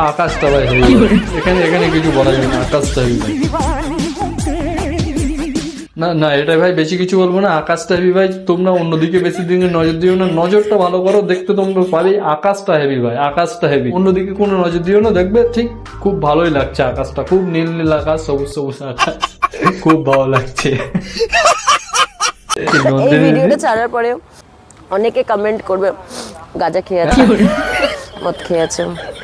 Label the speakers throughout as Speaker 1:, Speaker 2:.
Speaker 1: আকাশটা ভাই হেভি, এখানে এখানে কিছু বলা যাবে না, আকাশটা হেভি ভাই। না না, এটা ভাই বেশি কিছু বলবো না, আকাশটা হেভি ভাই। তোমরা অন্যদিকে বেশি দিকে নজর দিও না, নজরটা ভালো করো, দেখতে তোমরা পারি আকাশটা হেভি ভাই, আকাশটা হেভি। অন্যদিকে কোনো নজর দিও না, দেখবে ঠিক খুব ভালোই লাগছে আকাশটা, খুব নীল নীল আকাশ, সবুজ সবুজ আকাশ, খুব ভালো লাগছে।
Speaker 2: এই ভিডিওটা ছাড়ার পরে অনেকে কমেন্ট করবে গাঁজা খেয়েছে, মদ খেয়েছে,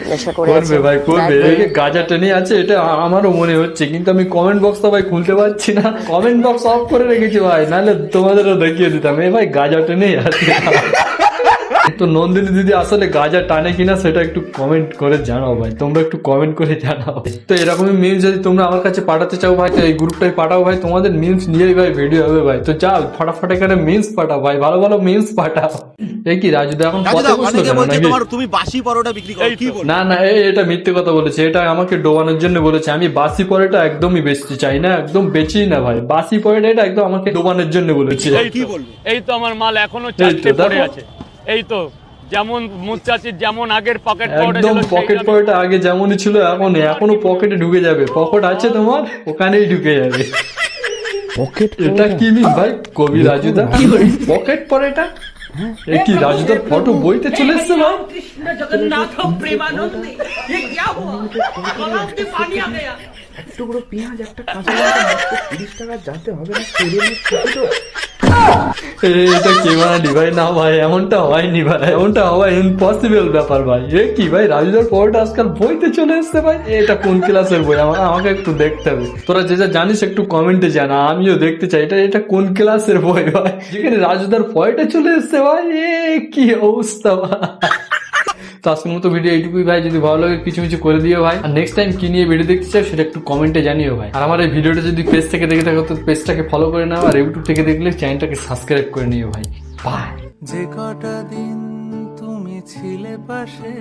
Speaker 2: নেশা করে আছে।
Speaker 1: করবে ভাই করবে, গাঁজা টেনে আছে এটা আমারও মনে হচ্ছে, কিন্তু আমি কমেন্ট বক্সটা ভাই খুলতে পারছি না, কমেন্ট বক্স অফ করে রেখেছি ভাই, নাহলে তোমাদেরও দেখিয়ে দিতাম এই ভাই গাঁজা টেনেই আছে। তো নন্দিনী দিদি আসলে গাঁজা টানে কিনা সেটা একটু কমেন্ট করে জানাও ভাই, তোমরা একটু কমেন্ট করে জানাও। তো এরকমই মিমস যদি তোমরা আমার কাছে পাঠাতে চাও ভাই, তো এই গ্রুপটাই পাঠাও ভাই, তোমাদের মিমস নিয়েই ভাই ভিডিও হবে ভাই। তো যাও ফটাফট এখানে মিমস পাঠাও ভাই, ভালো ভালো মিমস পাঠাও। এই কি রাজুদা এখন পথে বসলো কেন নাকি?
Speaker 3: তুমি বাসি পরোটা বিক্রি করো, কি বল?
Speaker 1: না না, এটা মিথ্যে কথা বলেছে, এটা আমাকে ডোবানোর জন্য বলেছে। আমি বাসি পরোটা একদমই বেচতে চাই না, একদম বেচি না ভাই, বাসি পরোটা এটা একদম আমাকে ডোবানোর জন্য বলেছে।
Speaker 3: কি বলবো?
Speaker 4: এই তো আমার মাল এখনো চারটে পড়ে আছে। এই তো যেমন মুচাচির যেমন আগের পকেট পড়ে
Speaker 1: একদম পকেট পরোটা আগে যেমনই ছিল এখনো পকেটে ঢুকে যাবে, পকেট আছে তোমার ওখানেই ঢুকে যাবে।
Speaker 5: পকেট
Speaker 1: এটা কি মিম ভাই? কবি রাজুদা পকেট পরোটা, এ কি রাজুদার ফটো বইতে চলে এসছে ভাই?
Speaker 6: कृष्ण जगन्नाथ प्रेमानंदी ये क्या हुआ गलाव में पानी आ गया
Speaker 5: এক টুকরো পেঁয়াজ, একটা কাঁচা লঙ্কা মাত্র 30 টাকা, যাতে হবে না তেলের খেতে। তো
Speaker 1: এটা কে বানালি ভাই? না ভাই এমনটা হয়নি ভাই, এমনটা হওয়া ইম্পসিবল ব্যাপার ভাই। এ কি ভাই রাজুদার পরোটা আজকাল বইতে চলে এসছে ভাই? এটা কোন ক্লাসের বই? আমাকে একটু দেখতে হবে। তোরা যে যা জানিস একটু কমেন্টে জানা, আমিও দেখতে চাই এটা কোন ক্লাসের বই ভাই, যেখানে রাজুদার পরোটা চলে এসছে ভাই। এ কি অবস্থা ভাই। তো আজকের মতো ভিডিও এইটুকুই ভাই, যদি ভালো লাগে কিছু কিছু করে দিও ভাই, আর নেক্সট টাইম কি নিয়ে ভিডিও দেখতে চাও সেটা একটু কমেন্টে জানিও ভাই। আর আমার এই ভিডিওটা যদি পেজ থেকে দেখে থাকো তো পেজটাকে ফলো করে নাও, আর ইউটিউব থেকে দেখলে চ্যানেলটাকে সাবস্ক্রাইব করে নিও ভাই। বাই।
Speaker 7: যে কটা দিন তুমি ছিলে পাশে।